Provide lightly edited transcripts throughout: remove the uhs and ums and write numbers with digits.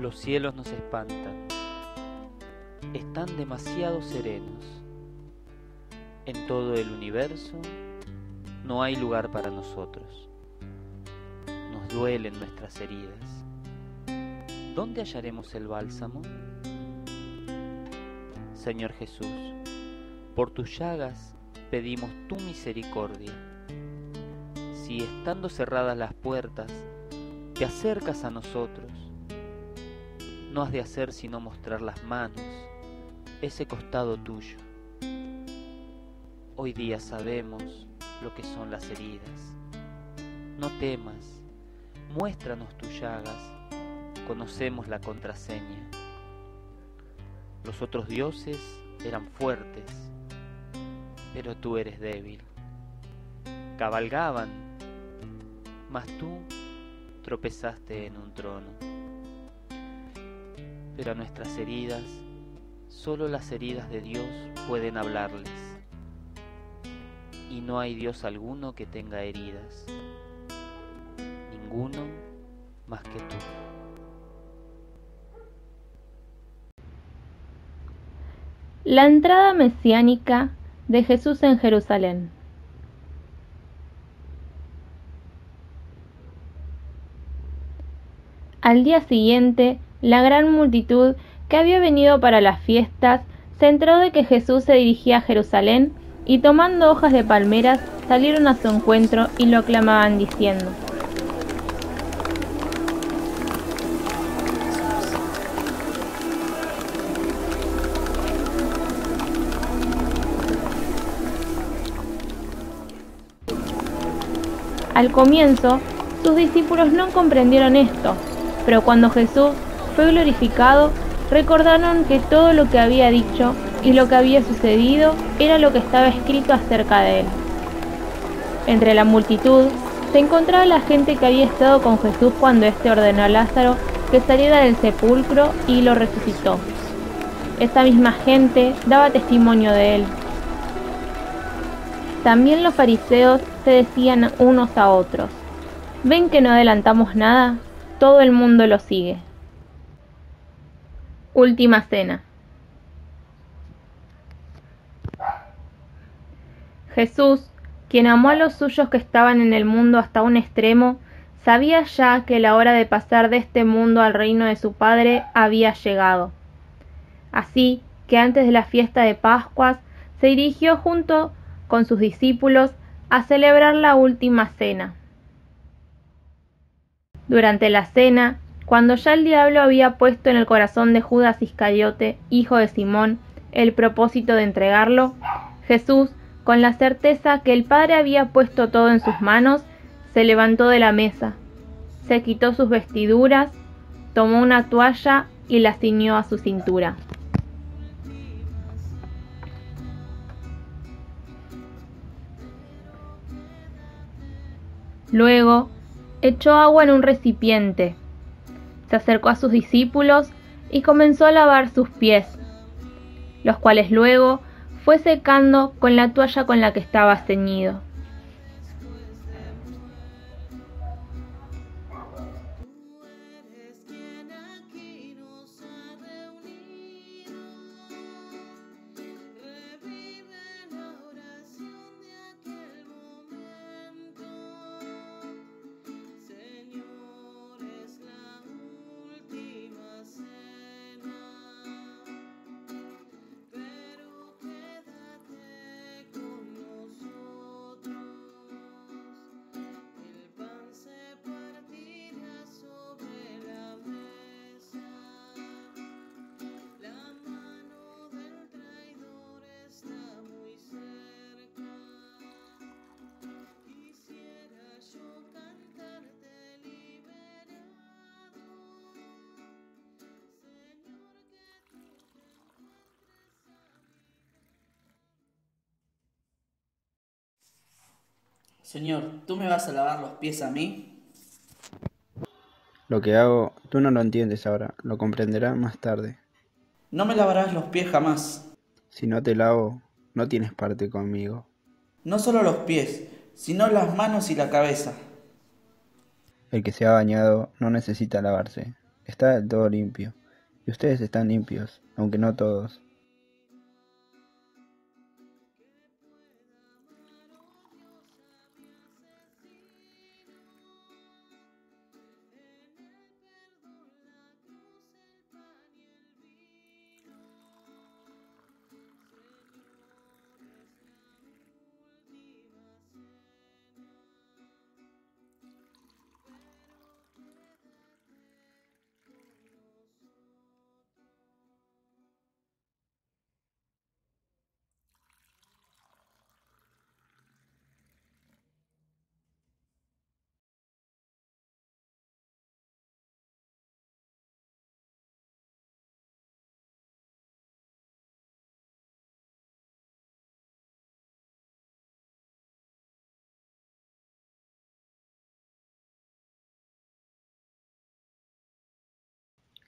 Los cielos nos espantan, están demasiado serenos. En todo el universo no hay lugar para nosotros. Nos duelen nuestras heridas. ¿Dónde hallaremos el bálsamo? Señor Jesús, por tus llagas pedimos tu misericordia. Si estando cerradas las puertas, te acercas a nosotros, no has de hacer sino mostrar las manos, ese costado tuyo. Hoy día sabemos lo que son las heridas. No temas, muéstranos tus llagas, conocemos la contraseña. Los otros dioses eran fuertes, pero tú eres débil. Cabalgaban, mas tú tropezaste en un trono. Pero a nuestras heridas, solo las heridas de Dios pueden hablarles. Y no hay Dios alguno que tenga heridas. Ninguno más que tú. La entrada mesiánica de Jesús en Jerusalén. Al día siguiente, la gran multitud que había venido para las fiestas se enteró de que Jesús se dirigía a Jerusalén y tomando hojas de palmeras salieron a su encuentro y lo aclamaban diciendo: Al comienzo, sus discípulos no comprendieron esto, pero cuando Jesús fue glorificado, recordaron que todo lo que había dicho y lo que había sucedido era lo que estaba escrito acerca de él. Entre la multitud se encontraba la gente que había estado con Jesús cuando éste ordenó a Lázaro que saliera del sepulcro y lo resucitó. Esta misma gente daba testimonio de él. También los fariseos se decían unos a otros: ¿ven que no adelantamos nada? Todo el mundo lo sigue. Última cena. Jesús, quien amó a los suyos que estaban en el mundo hasta un extremo, sabía ya que la hora de pasar de este mundo al reino de su Padre había llegado. Así que antes de la fiesta de Pascuas se dirigió junto con sus discípulos a celebrar la última cena. Durante la cena, cuando ya el diablo había puesto en el corazón de Judas Iscariote, hijo de Simón, el propósito de entregarlo, Jesús, con la certeza que el Padre había puesto todo en sus manos, se levantó de la mesa, se quitó sus vestiduras, tomó una toalla y la ciñó a su cintura. Luego, echó agua en un recipiente, se acercó a sus discípulos y comenzó a lavar sus pies, los cuales luego fue secando con la toalla con la que estaba ceñido. Señor, ¿tú me vas a lavar los pies a mí? Lo que hago, tú no lo entiendes ahora, lo comprenderás más tarde. No me lavarás los pies jamás. Si no te lavo, no tienes parte conmigo. No solo los pies, sino las manos y la cabeza. El que se ha bañado no necesita lavarse, está del todo limpio, y ustedes están limpios, aunque no todos.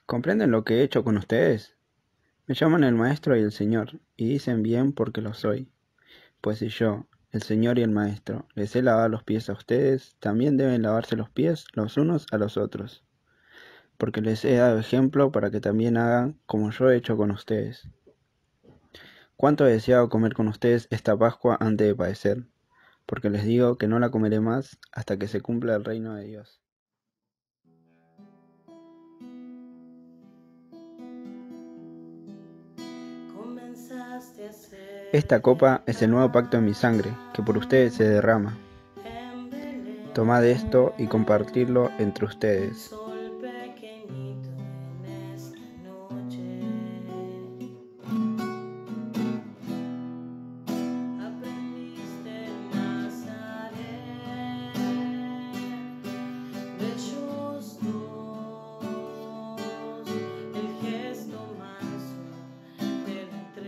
¿Comprenden lo que he hecho con ustedes? Me llaman el Maestro y el Señor, y dicen bien porque lo soy. Pues si yo, el Señor y el Maestro, les he lavado los pies a ustedes, también deben lavarse los pies los unos a los otros. Porque les he dado ejemplo para que también hagan como yo he hecho con ustedes. Cuánto he deseado comer con ustedes esta Pascua antes de padecer, porque les digo que no la comeré más hasta que se cumpla el reino de Dios. Esta copa es el nuevo pacto en mi sangre, que por ustedes se derrama. Tomad esto y compartirlo entre ustedes.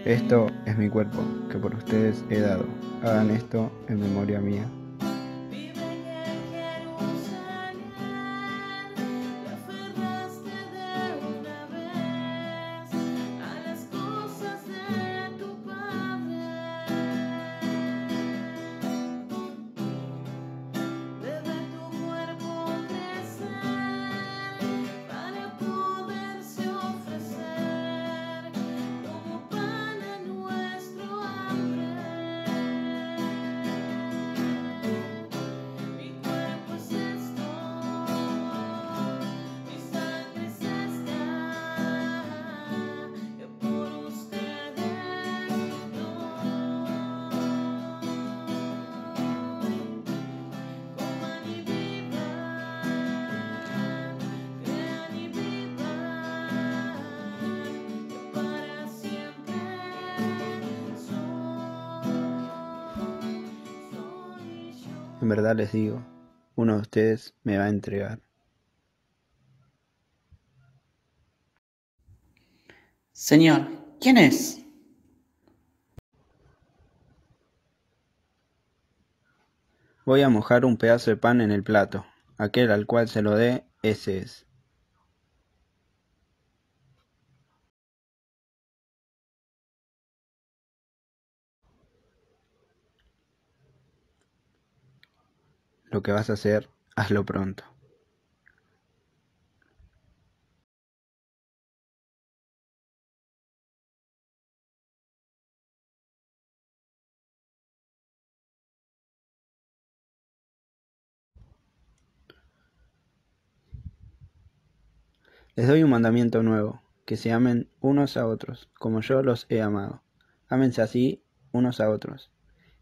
Esto es mi cuerpo, que por ustedes he dado. Hagan esto en memoria mía. En verdad les digo, uno de ustedes me va a entregar. Señor, ¿quién es? Voy a mojar un pedazo de pan en el plato. Aquel al cual se lo dé, ese es. Lo que vas a hacer, hazlo pronto. Les doy un mandamiento nuevo, que se amen unos a otros, como yo los he amado. Ámense así unos a otros.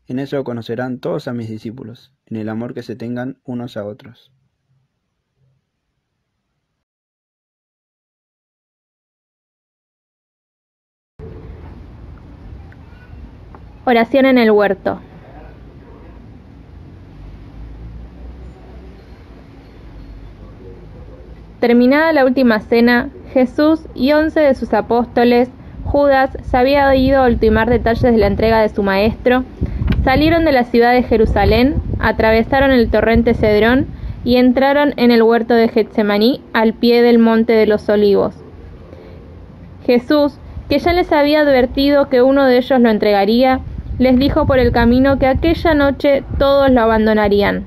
En eso conocerán todos a mis discípulos, en el amor que se tengan unos a otros. Oración en el huerto. Terminada la última cena, Jesús y 11 de sus apóstoles, Judas se había ido a ultimar detalles de la entrega de su maestro, salieron de la ciudad de Jerusalén, atravesaron el torrente Cedrón y entraron en el huerto de Getsemaní al pie del monte de los Olivos. Jesús, que ya les había advertido que uno de ellos lo entregaría, les dijo por el camino que aquella noche todos lo abandonarían.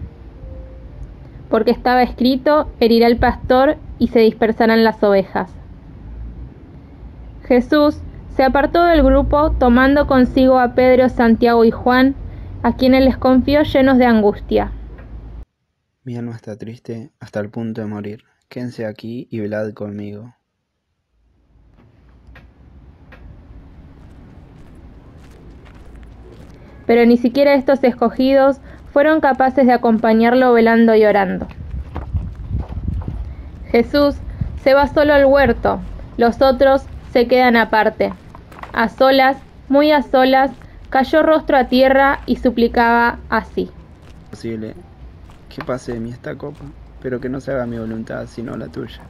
Porque estaba escrito, herirá el pastor y se dispersaran las ovejas. Jesús se apartó del grupo tomando consigo a Pedro, Santiago y Juan, a quienes les confió llenos de angustia. Mi alma está triste hasta el punto de morir. Quédense aquí y velad conmigo. Pero ni siquiera estos escogidos fueron capaces de acompañarlo velando y orando. Jesús se va solo al huerto, los otros se quedan aparte. A solas, muy a solas, cayó rostro a tierra y suplicaba así: Posible que pase de mí esta copa, pero que no se haga mi voluntad sino la tuya.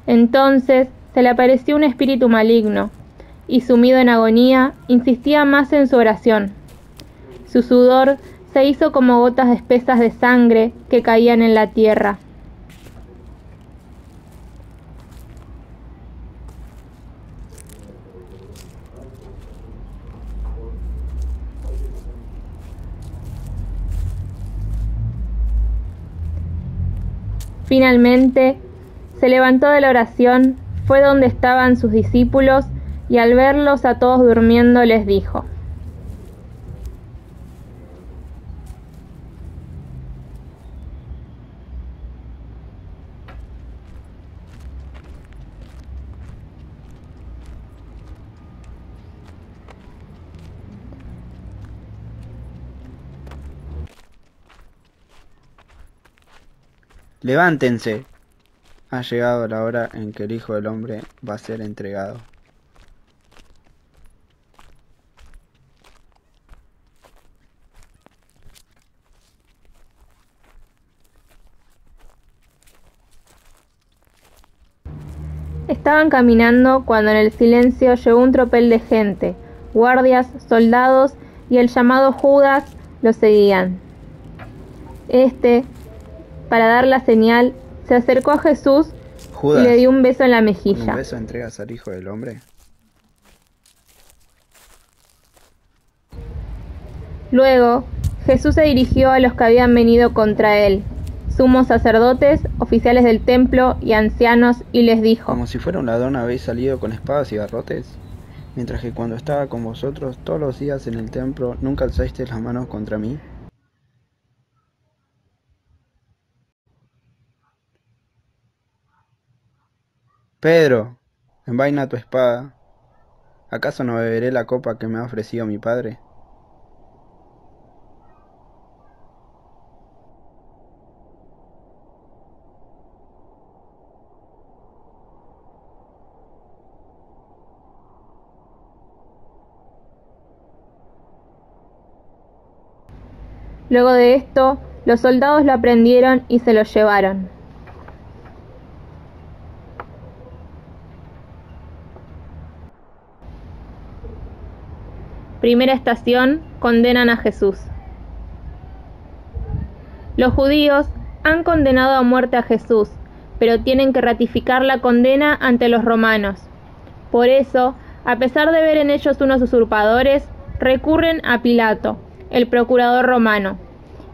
Entonces se le apareció un espíritu maligno, y sumido en agonía, insistía más en su oración. Su sudor se hizo como gotas espesas de sangre que caían en la tierra. Finalmente, se levantó de la oración, fue donde estaban sus discípulos y al verlos a todos durmiendo les dijo: ¡Levántense! Ha llegado la hora en que el Hijo del Hombre va a ser entregado. Estaban caminando cuando en el silencio llegó un tropel de gente, guardias, soldados y el llamado Judas lo seguían. Para dar la señal, se acercó a Jesús Judas, y le dio un beso en la ¿con mejilla. un beso entregas al Hijo del Hombre? Luego, Jesús se dirigió a los que habían venido contra él, sumos sacerdotes, oficiales del templo y ancianos, y les dijo: Como si fuera un ladrón habéis salido con espadas y garrotes, mientras que cuando estaba con vosotros todos los días en el templo nunca alzasteis las manos contra mí. Pedro, envaina tu espada. ¿Acaso no beberé la copa que me ha ofrecido mi padre? Luego de esto, los soldados lo aprendieron y se lo llevaron. Primera estación: condenan a Jesús. Los judíos han condenado a muerte a Jesús, pero tienen que ratificar la condena ante los romanos. Por eso, a pesar de ver en ellos unos usurpadores, recurren a Pilato, el procurador romano,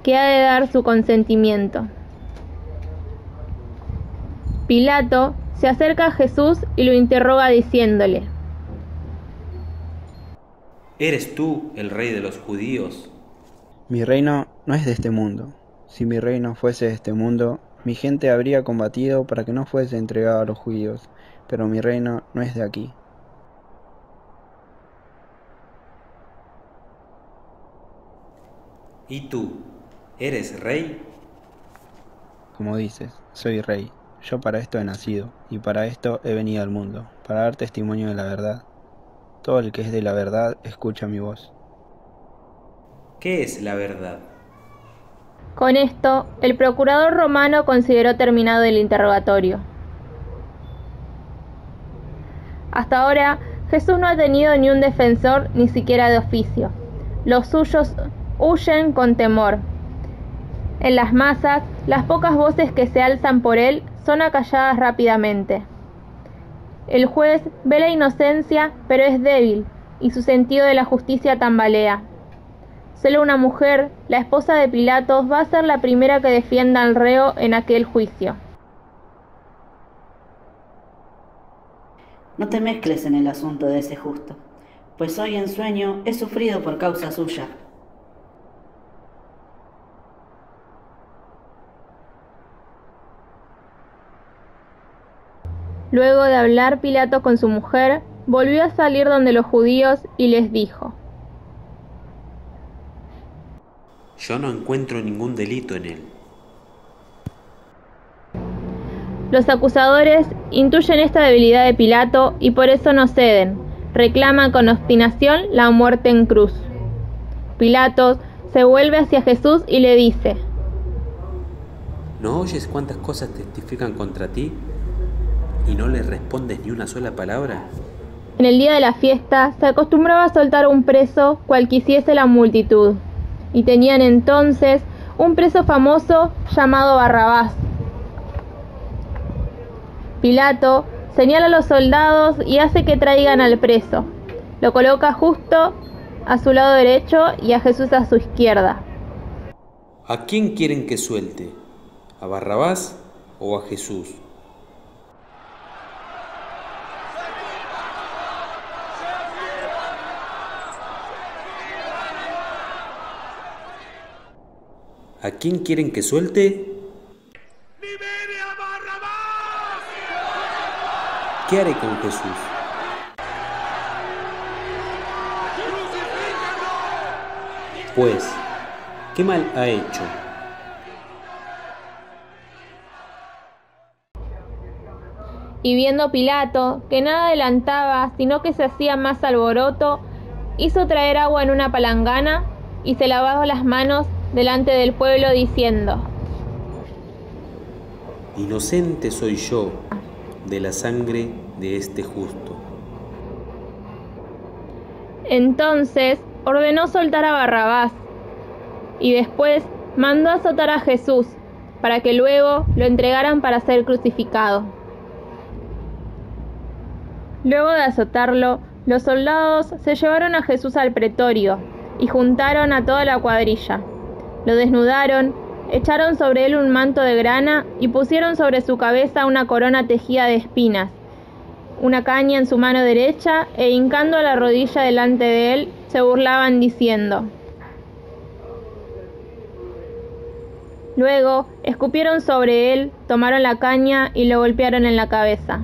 que ha de dar su consentimiento. Pilato se acerca a Jesús y lo interroga diciéndole: ¿Eres tú el rey de los judíos? Mi reino no es de este mundo. Si mi reino fuese de este mundo, mi gente habría combatido para que no fuese entregado a los judíos, pero mi reino no es de aquí. ¿Y tú, eres rey? Como dices, soy rey. Yo para esto he nacido, y para esto he venido al mundo, para dar testimonio de la verdad. Todo el que es de la verdad escucha mi voz. ¿Qué es la verdad? Con esto, el procurador romano consideró terminado el interrogatorio. Hasta ahora, Jesús no ha tenido ni un defensor, ni siquiera de oficio. Los suyos huyen con temor. En las masas, las pocas voces que se alzan por él son acalladas rápidamente. El juez ve la inocencia, pero es débil, y su sentido de la justicia tambalea. Solo una mujer, la esposa de Pilatos, va a ser la primera que defienda al reo en aquel juicio. No te mezcles en el asunto de ese justo, pues hoy en sueño he sufrido por causa suya. Luego de hablar Pilato con su mujer, volvió a salir donde los judíos y les dijo: Yo no encuentro ningún delito en él. Los acusadores intuyen esta debilidad de Pilato y por eso no ceden. Reclaman con obstinación la muerte en cruz. Pilato se vuelve hacia Jesús y le dice: ¿No oyes cuántas cosas testifican contra ti y no les respondes ni una sola palabra? En el día de la fiesta se acostumbraba a soltar un preso cual quisiese la multitud, y tenían entonces un preso famoso llamado Barrabás. Pilato señala a los soldados y hace que traigan al preso. Lo coloca justo a su lado derecho y a Jesús a su izquierda. ¿A quién quieren que suelte? ¿A Barrabás o a Jesús? ¿A quién quieren que suelte? ¡Libere a Barrabás! ¿Qué haré con Jesús? Pues, ¿qué mal ha hecho? Y viendo Pilato que nada adelantaba, sino que se hacía más alboroto, hizo traer agua en una palangana y se lavaba las manos delante del pueblo diciendo: Inocente soy yo de la sangre de este justo. Entonces ordenó soltar a Barrabás y después mandó azotar a Jesús para que luego lo entregaran para ser crucificado. Luego de azotarlo, los soldados se llevaron a Jesús al pretorio y juntaron a toda la cuadrilla. Lo desnudaron, echaron sobre él un manto de grana y pusieron sobre su cabeza una corona tejida de espinas, una caña en su mano derecha, e hincando la rodilla delante de él, se burlaban diciendo. Luego escupieron sobre él, tomaron la caña y lo golpearon en la cabeza.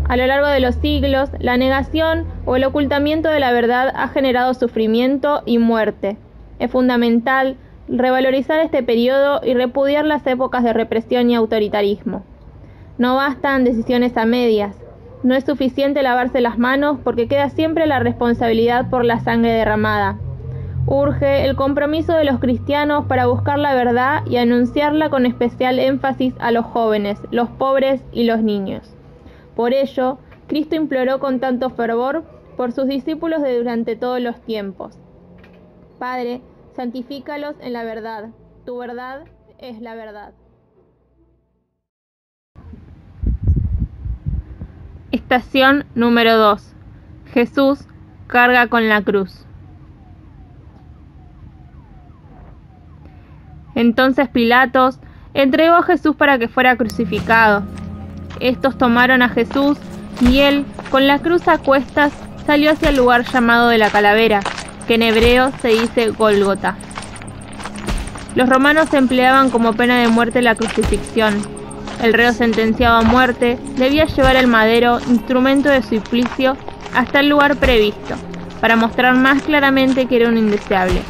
A lo largo de los siglos, la negación o el ocultamiento de la verdad ha generado sufrimiento y muerte. Es fundamental revalorizar este periodo y repudiar las épocas de represión y autoritarismo. No bastan decisiones a medias. No es suficiente lavarse las manos porque queda siempre la responsabilidad por la sangre derramada. Urge el compromiso de los cristianos para buscar la verdad y anunciarla con especial énfasis a los jóvenes, los pobres y los niños. Por ello, Cristo imploró con tanto fervor por sus discípulos de durante todos los tiempos: Padre, santifícalos en la verdad. Tu verdad es la verdad. Estación número 2. Jesús carga con la cruz. Entonces Pilatos entregó a Jesús para que fuera crucificado. Estos tomaron a Jesús y él, con la cruz a cuestas, salió hacia el lugar llamado de la calavera, que en hebreo se dice Gólgota. Los romanos empleaban como pena de muerte la crucifixión. El reo sentenciado a muerte debía llevar el madero, instrumento de suplicio, hasta el lugar previsto, para mostrar más claramente que era un indeseable.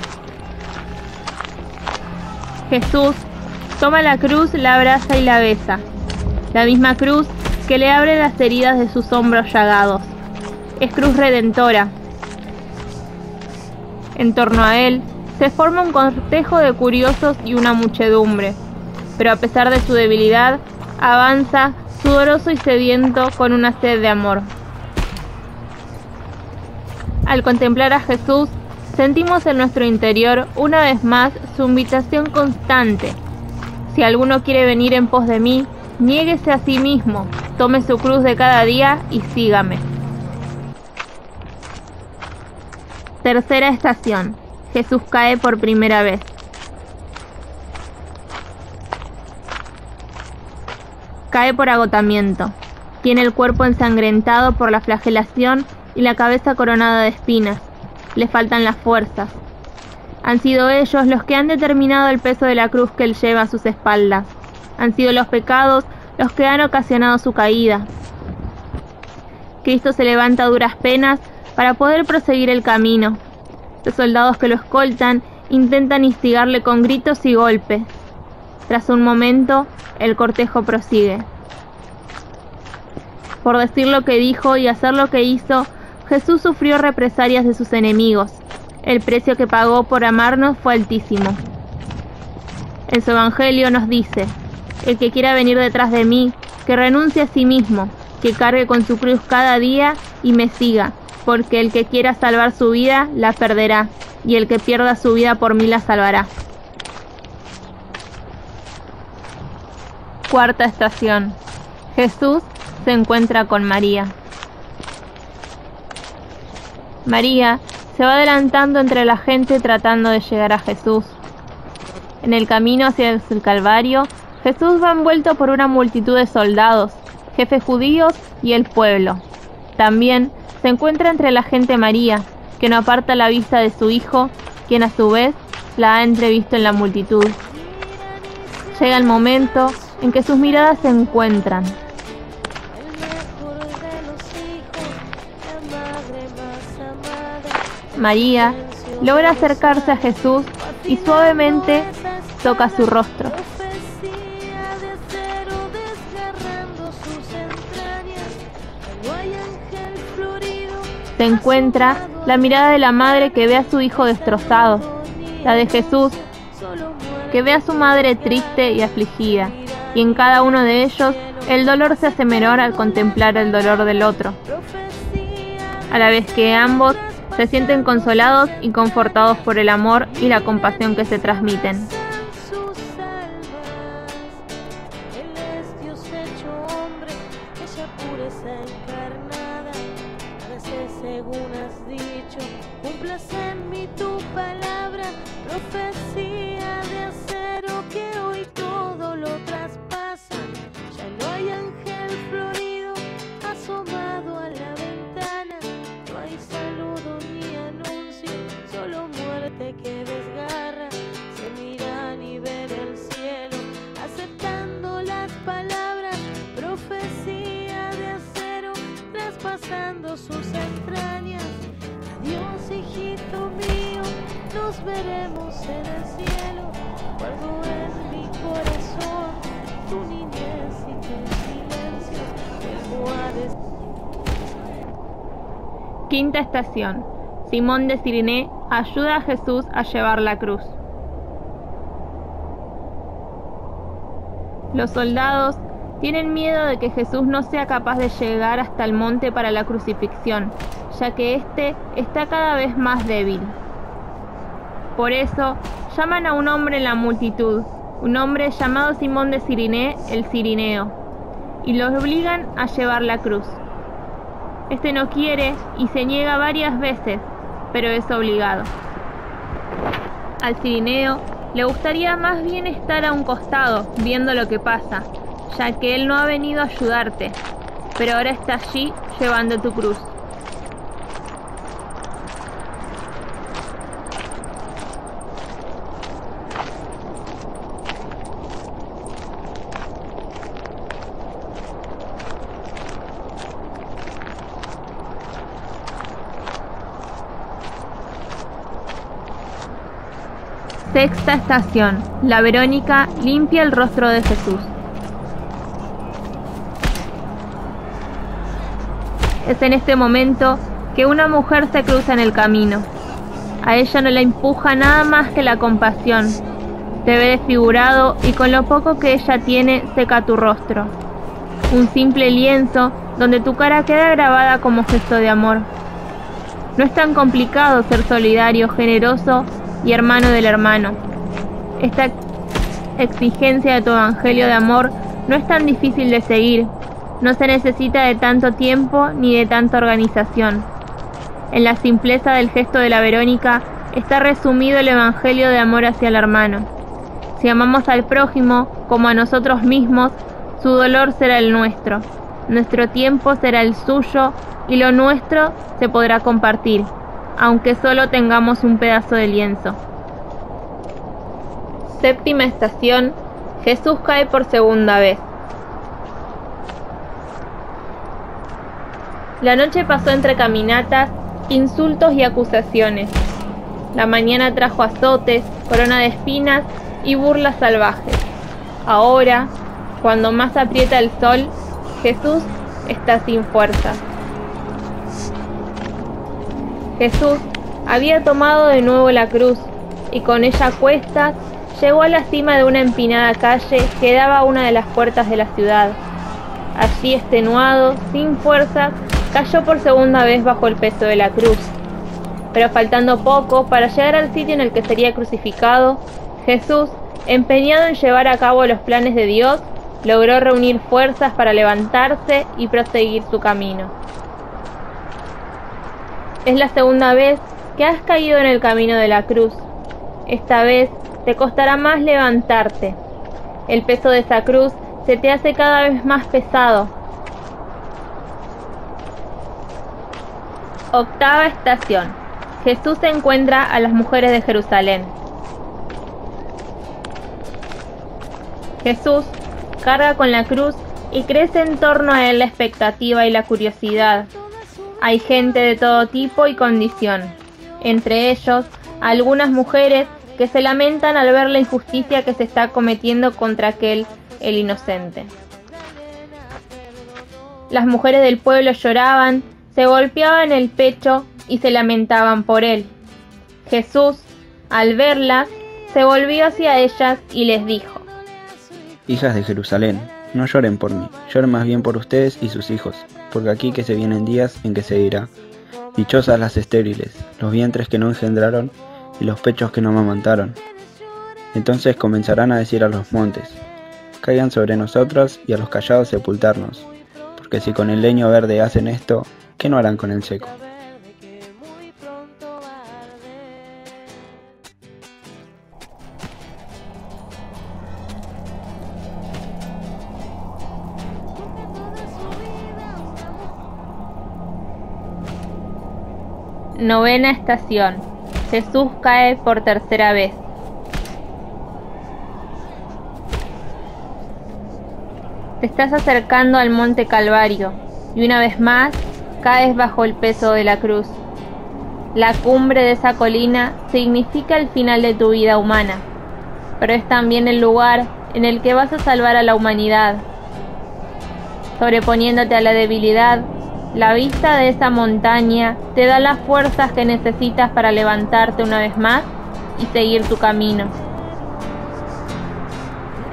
Jesús toma la cruz, la abraza y la besa, la misma cruz que le abre las heridas de sus hombros llagados. Es cruz redentora. En torno a él se forma un cortejo de curiosos y una muchedumbre, pero a pesar de su debilidad, avanza sudoroso y sediento con una sed de amor. Al contemplar a Jesús, sentimos en nuestro interior una vez más su invitación constante: si alguno quiere venir en pos de mí, niéguese a sí mismo, tome su cruz de cada día y sígame. Tercera estación. Jesús cae por primera vez. Cae por agotamiento. Tiene el cuerpo ensangrentado por la flagelación y la cabeza coronada de espinas. Le faltan las fuerzas. Han sido ellos los que han determinado el peso de la cruz que él lleva a sus espaldas. Han sido los pecados los que han ocasionado su caída. Cristo se levanta a duras penas para poder proseguir el camino. Los soldados que lo escoltan intentan instigarle con gritos y golpes. Tras un momento, el cortejo prosigue. Por decir lo que dijo y hacer lo que hizo, Jesús sufrió represalias de sus enemigos. El precio que pagó por amarnos fue altísimo. En su Evangelio nos dice: el que quiera venir detrás de mí, que renuncie a sí mismo, que cargue con su cruz cada día y me siga, porque el que quiera salvar su vida, la perderá, y el que pierda su vida por mí la salvará. Cuarta estación. Jesús se encuentra con María. María se va adelantando entre la gente tratando de llegar a Jesús. En el camino hacia el Calvario, Jesús va envuelto por una multitud de soldados, jefes judíos y el pueblo. También se encuentra entre la gente María, que no aparta la vista de su hijo, quien a su vez la ha entrevisto en la multitud. Llega el momento en que sus miradas se encuentran. María logra acercarse a Jesús y suavemente toca su rostro. Se encuentra la mirada de la madre que ve a su hijo destrozado, la de Jesús que ve a su madre triste y afligida, y en cada uno de ellos el dolor se hace menor al contemplar el dolor del otro, a la vez que ambos se sienten consolados y confortados por el amor y la compasión que se transmiten. Según has dicho, cumplas en mí tu palabra, profecía de acero que hoy todo lo traspasa. Ya no hay ángel florido asomado a la ventana, no hay saludo ni anuncio, solo muerte que desgarra. Se miran y ven el cielo, aceptando las palabras, profecía de acero, traspasando sus entrañas. Adiós, hijito mío, nos veremos en el cielo. Guardo en mi corazón tu niñez y tu silencio. Vuelvo a Quinta estación. Simón de Sirene ayuda a Jesús a llevar la cruz. Los soldados tienen miedo de que Jesús no sea capaz de llegar hasta el monte para la crucifixión, ya que éste está cada vez más débil. Por eso, llaman a un hombre en la multitud, un hombre llamado Simón de Sirene, el Cirineo, y lo obligan a llevar la cruz. Este no quiere y se niega varias veces, pero es obligado. Al Cirineo le gustaría más bien estar a un costado, viendo lo que pasa, ya que él no ha venido a ayudarte, pero ahora está allí llevando tu cruz. Sexta estación. La Verónica limpia el rostro de Jesús. Es en este momento que una mujer se cruza en el camino. A ella no la empuja nada más que la compasión. Te ve desfigurado y con lo poco que ella tiene seca tu rostro. Un simple lienzo donde tu cara queda grabada como gesto de amor. No es tan complicado ser solidario, generoso y hermano del hermano. Esta exigencia de tu evangelio de amor no es tan difícil de seguir. No se necesita de tanto tiempo ni de tanta organización. En la simpleza del gesto de la Verónica está resumido el evangelio de amor hacia el hermano. Si amamos al prójimo como a nosotros mismos, su dolor será el nuestro, nuestro tiempo será el suyo y lo nuestro se podrá compartir, aunque solo tengamos un pedazo de lienzo. Séptima estación. Jesús cae por segunda vez. La noche pasó entre caminatas, insultos y acusaciones. La mañana trajo azotes, corona de espinas y burlas salvajes. Ahora, cuando más aprieta el sol, Jesús está sin fuerzas. Jesús había tomado de nuevo la cruz y con ella a cuestas llegó a la cima de una empinada calle que daba a una de las puertas de la ciudad. Allí, extenuado, sin fuerzas, cayó por segunda vez bajo el peso de la cruz. Pero faltando poco para llegar al sitio en el que sería crucificado, Jesús, empeñado en llevar a cabo los planes de Dios, logró reunir fuerzas para levantarse y proseguir su camino. Es la segunda vez que has caído en el camino de la cruz. Esta vez te costará más levantarte. El peso de esa cruz se te hace cada vez más pesado. Octava estación. Jesús encuentra a las mujeres de Jerusalén. Jesús carga con la cruz y crece en torno a él la expectativa y la curiosidad. Hay gente de todo tipo y condición, entre ellos algunas mujeres que se lamentan al ver la injusticia que se está cometiendo contra aquel, el inocente. Las mujeres del pueblo lloraban, se golpeaban el pecho y se lamentaban por él. Jesús, al verlas, se volvió hacia ellas y les dijo: Hijas de Jerusalén, no lloren por mí, lloren más bien por ustedes y sus hijos, porque aquí que se vienen días en que se dirá: dichosas las estériles, los vientres que no engendraron y los pechos que no amamantaron. Entonces comenzarán a decir a los montes: caigan sobre nosotros, y a los callados sepultarnos, porque si con el leño verde hacen esto, ¿qué no harán con el seco? Novena estación. Jesús cae por tercera vez. Te estás acercando al monte Calvario y una vez más caes bajo el peso de la cruz. La cumbre de esa colina significa el final de tu vida humana, pero es también el lugar en el que vas a salvar a la humanidad. Sobreponiéndote a la debilidad, la vista de esa montaña te da las fuerzas que necesitas para levantarte una vez más y seguir tu camino.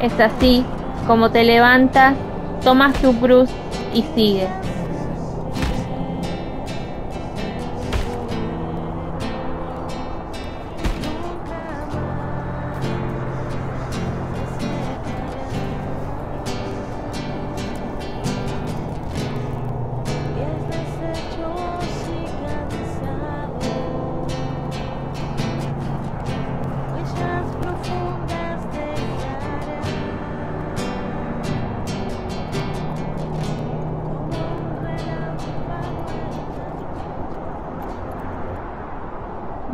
Es así como te levantas, tomas tu cruz y sigues.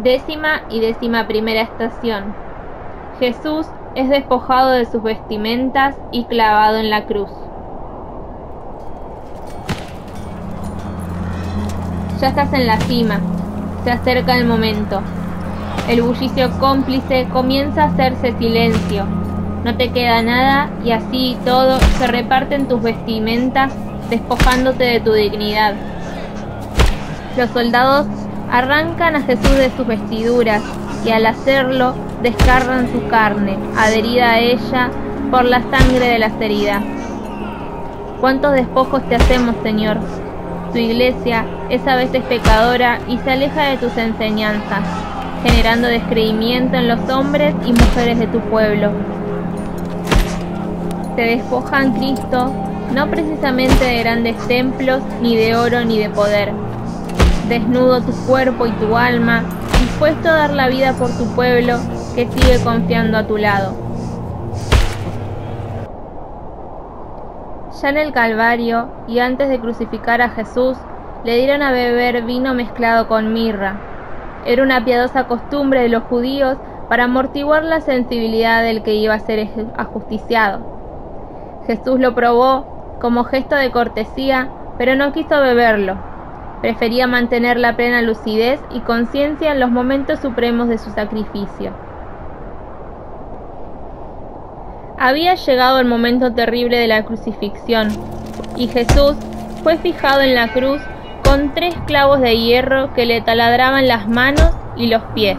Décima y 11ª estación. Jesús es despojado de sus vestimentas y clavado en la cruz. Ya estás en la cima, se acerca el momento. El bullicio cómplice comienza a hacerse silencio. No te queda nada y así y todo se reparten tus vestimentas, despojándote de tu dignidad. Los soldados arrancan a Jesús de sus vestiduras y al hacerlo desgarran su carne, adherida a ella por la sangre de las heridas. ¿Cuántos despojos te hacemos, Señor? Tu iglesia es a veces pecadora y se aleja de tus enseñanzas, generando descreimiento en los hombres y mujeres de tu pueblo. Te despojan, Cristo, no precisamente de grandes templos, ni de oro, ni de poder. desnudo tu cuerpo y tu alma, dispuesto a dar la vida por tu pueblo que sigue confiando a tu lado. Ya en el Calvario, y antes de crucificar a Jesús, le dieron a beber vino mezclado con mirra. Era una piadosa costumbre de los judíos para amortiguar la sensibilidad del que iba a ser ajusticiado. Jesús lo probó como gesto de cortesía, pero no quiso beberlo. Prefería mantener la plena lucidez y conciencia en los momentos supremos de su sacrificio. Había llegado el momento terrible de la crucifixión, y Jesús fue fijado en la cruz con 3 clavos de hierro que le taladraban las manos y los pies.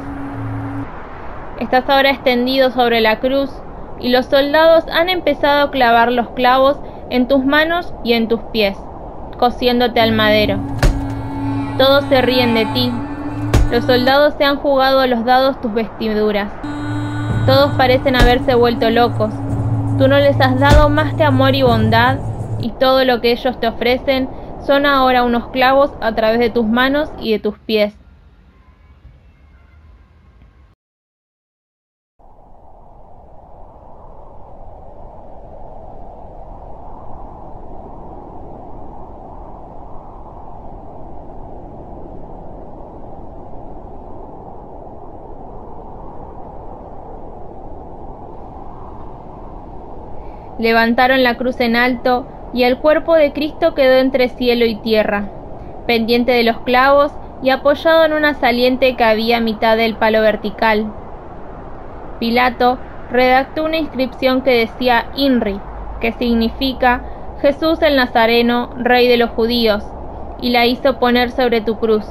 Estás ahora extendido sobre la cruz, y los soldados han empezado a clavar los clavos en tus manos y en tus pies, cosiéndote al madero. Todos se ríen de ti. Los soldados se han jugado a los dados tus vestiduras. Todos parecen haberse vuelto locos. Tú no les has dado más que amor y bondad, y todo lo que ellos te ofrecen son ahora unos clavos a través de tus manos y de tus pies. Levantaron la cruz en alto, y el cuerpo de Cristo quedó entre cielo y tierra, pendiente de los clavos y apoyado en una saliente que había a mitad del palo vertical. Pilato redactó una inscripción que decía INRI, que significa Jesús el Nazareno, Rey de los Judíos, y la hizo poner sobre tu cruz.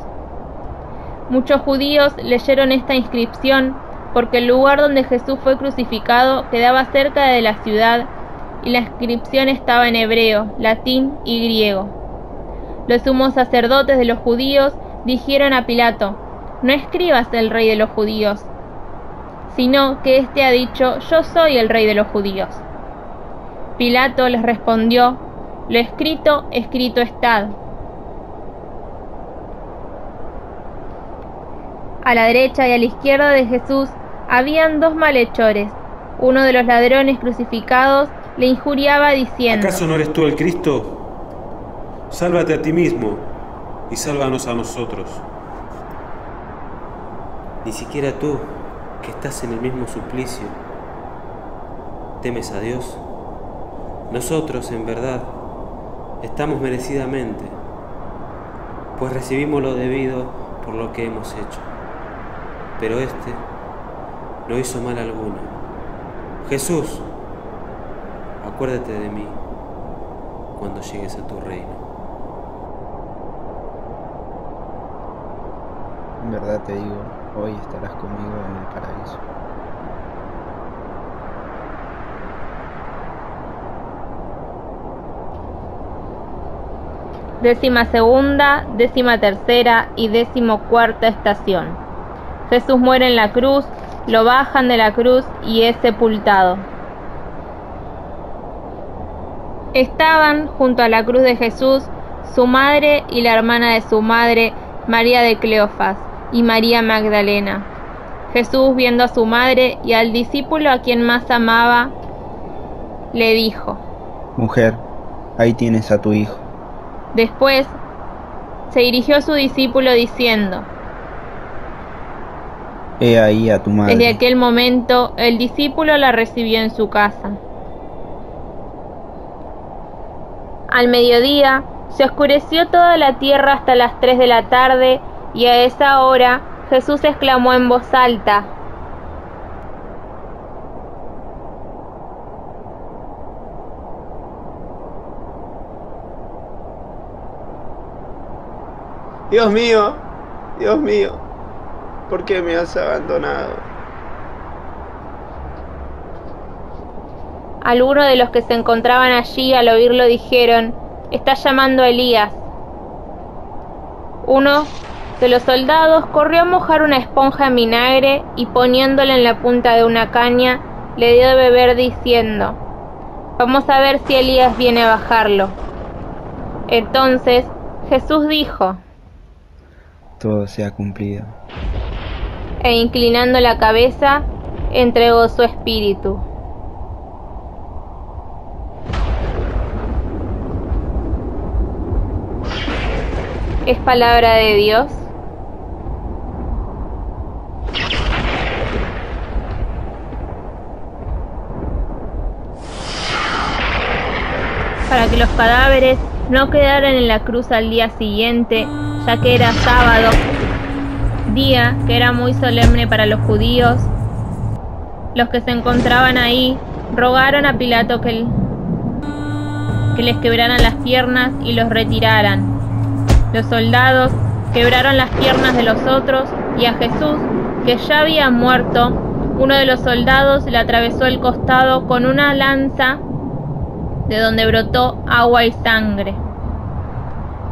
Muchos judíos leyeron esta inscripción porque el lugar donde Jesús fue crucificado quedaba cerca de la ciudad, y la inscripción estaba en hebreo, latín y griego. Los sumos sacerdotes de los judíos dijeron a Pilato: no escribas el Rey de los Judíos, sino que éste ha dicho: yo soy el Rey de los Judíos. Pilato les respondió: lo escrito, escrito está. A la derecha y a la izquierda de Jesús habían 2 malhechores. Uno de los ladrones crucificados le injuriaba diciendo: ¿acaso no eres tú el Cristo? Sálvate a ti mismo y sálvanos a nosotros. Ni siquiera tú, que estás en el mismo suplicio, ¿temes a Dios? Nosotros, en verdad, estamos merecidamente, pues recibimos lo debido por lo que hemos hecho. Pero este no hizo mal alguno. Jesús, acuérdate de mí cuando llegues a tu reino. En verdad te digo, hoy estarás conmigo en el paraíso. Decima-segunda, 13ª y 14ª estación. Jesús muere en la cruz, lo bajan de la cruz y es sepultado. Estaban junto a la cruz de Jesús su madre y la hermana de su madre, María de Cleofas y María Magdalena. Jesús, viendo a su madre y al discípulo a quien más amaba, le dijo: mujer, ahí tienes a tu hijo. Después se dirigió a su discípulo diciendo: he ahí a tu madre. Desde aquel momento el discípulo la recibió en su casa. Al mediodía se oscureció toda la tierra hasta las 3 de la tarde, y a esa hora Jesús exclamó en voz alta: Dios mío, ¿por qué me has abandonado? Algunos de los que se encontraban allí al oírlo dijeron: está llamando a Elías. Uno de los soldados corrió a mojar una esponja en vinagre y poniéndola en la punta de una caña le dio de beber diciendo: vamos a ver si Elías viene a bajarlo. Entonces Jesús dijo: todo se ha cumplido. E inclinando la cabeza, entregó su espíritu. Es palabra de Dios. Para que los cadáveres no quedaran en la cruz al día siguiente, ya que era sábado, día que era muy solemne para los judíos, los que se encontraban ahí rogaron a Pilato que les quebraran las piernas y los retiraran. Los soldados quebraron las piernas de los otros y a Jesús, que ya había muerto, uno de los soldados le atravesó el costado con una lanza de donde brotó agua y sangre.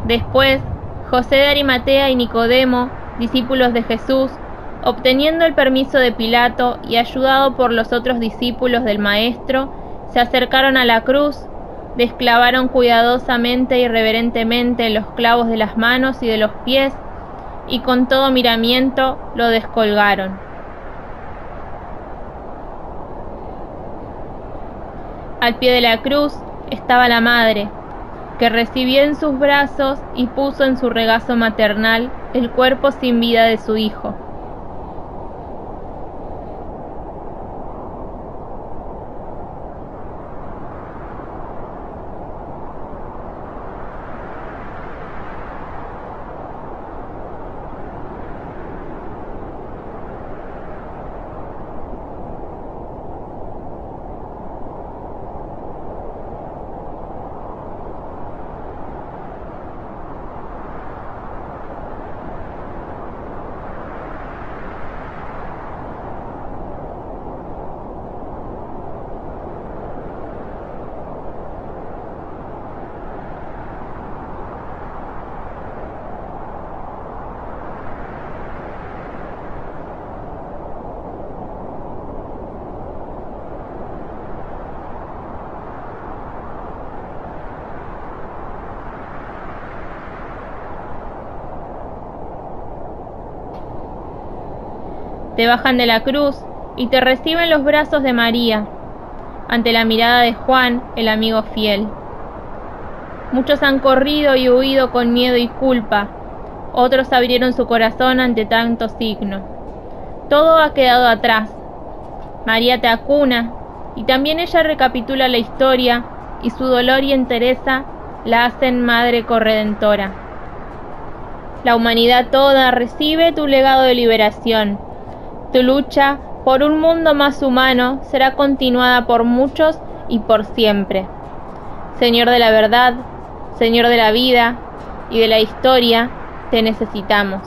Después, José de Arimatea y Nicodemo, discípulos de Jesús, obteniendo el permiso de Pilato y ayudado por los otros discípulos del Maestro, se acercaron a la cruz, desclavaron cuidadosamente y reverentemente los clavos de las manos y de los pies, y con todo miramiento lo descolgaron. Al pie de la cruz estaba la madre, que recibió en sus brazos y puso en su regazo maternal el cuerpo sin vida de su hijo. Te bajan de la cruz y te reciben los brazos de María, ante la mirada de Juan, el amigo fiel. Muchos han corrido y huido con miedo y culpa, otros abrieron su corazón ante tanto signo. Todo ha quedado atrás. María te acuna, y también ella recapitula la historia, y su dolor y entereza la hacen madre corredentora. La humanidad toda recibe tu legado de liberación. Tu lucha por un mundo más humano será continuada por muchos y por siempre. Señor de la verdad, Señor de la vida y de la historia, te necesitamos.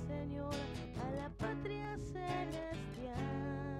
Señor, a la patria celestial.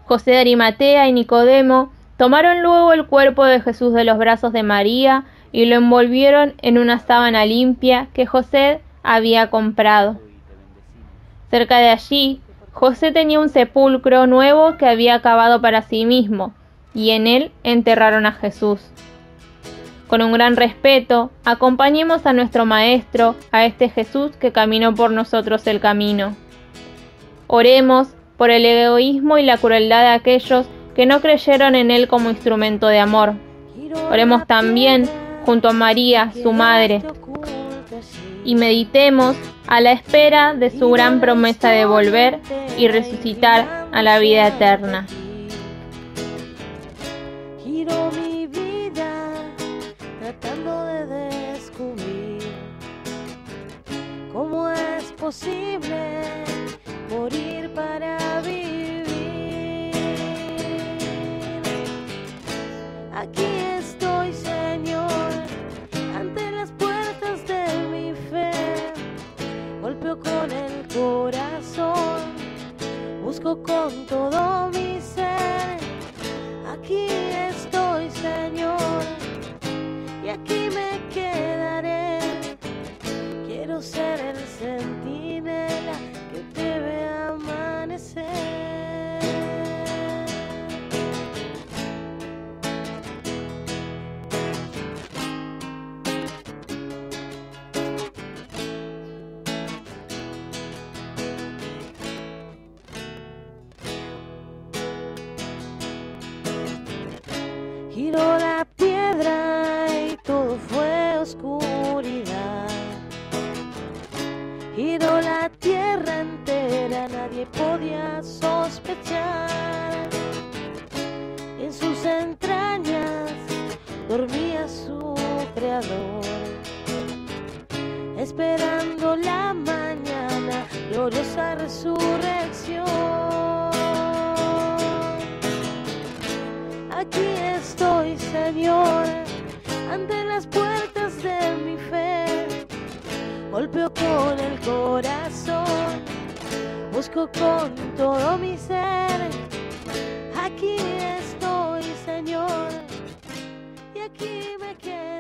José de Arimatea y Nicodemo tomaron luego el cuerpo de Jesús de los brazos de María y lo envolvieron en una sábana limpia que José había comprado. Cerca de allí, José tenía un sepulcro nuevo que había acabado para sí mismo, y en él enterraron a Jesús. Con un gran respeto, acompañemos a nuestro Maestro, a este Jesús que caminó por nosotros el camino. Oremos por el egoísmo y la crueldad de aquellos que no creyeron en él como instrumento de amor. Oremos también junto a María, su madre, y meditemos a la espera de su gran promesa de volver y resucitar a la vida eterna. Giro mi vida tratando de descubrir cómo es posible morir para vivir. Aquí estoy, Señor, ante las puertas de mi fe. Golpeo con el corazón, busco con todo mi ser. Aquí estoy, Señor, y aquí me quedaré. Quiero ser el centinela que te vea amanecer. Giró la piedra y todo fue oscuridad. Giró la tierra entera, nadie podía sospechar. En sus entrañas dormía su creador, esperando la mañana, gloriosa resurrección. Aquí estoy, Señor, ante las puertas de mi fe. Golpeo con el corazón, busco con todo mi ser. Aquí estoy, Señor, y aquí me quedo.